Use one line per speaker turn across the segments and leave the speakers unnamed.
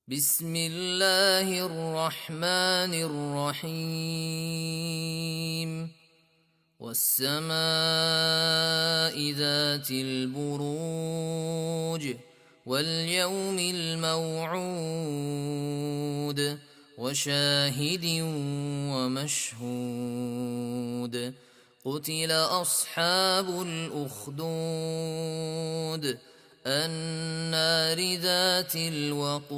بسم الله الرحمن الرحيم والسماء ذات البروج واليوم الموعود وشاهد ومشهود قتل أصحاب الأخدود النار ذات الوقود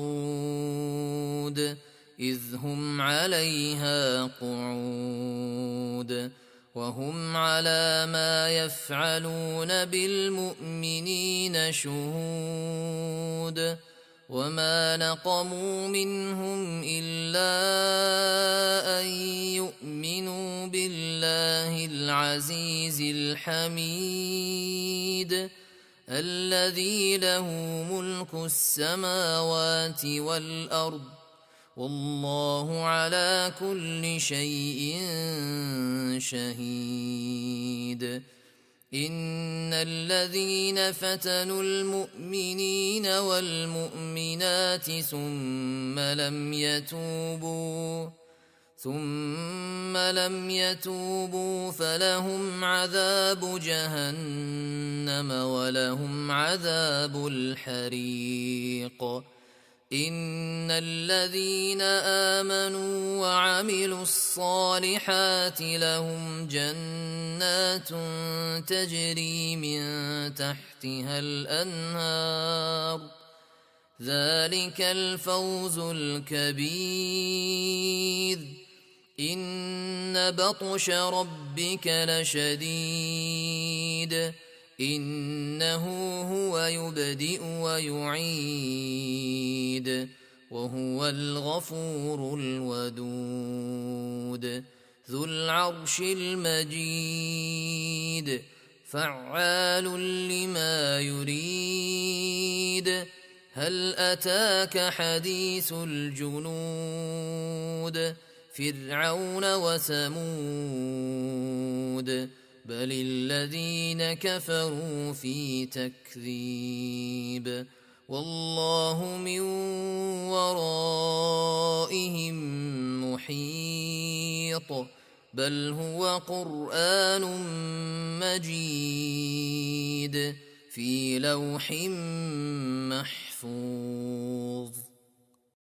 إذ هم عليها قعود وهم على ما يفعلون بالمؤمنين شهود وما نقموا منهم إلا أن يؤمنوا بالله العزيز الحميد الذي له ملك السماوات والأرض والله على كل شيء شهيد إن الذين فتنوا المؤمنين والمؤمنات ثم لم يتوبوا فلهم عذاب جهنم ولهم عذاب الحريق إن الذين آمنوا وعملوا الصالحات لهم جنات تجري من تحتها الأنهار ذلك الفوز الكبير إن بطش ربك لشديد إنه هو يبدئ ويعيد وهو الغفور الودود ذو العرش المجيد فعال لما يريد هل أتاك حديث الجنود فرعون وثمود بل الذين كفروا في تكذيب والله من ورائهم محيط بل هو قرآن مجيد في لوح محفوظ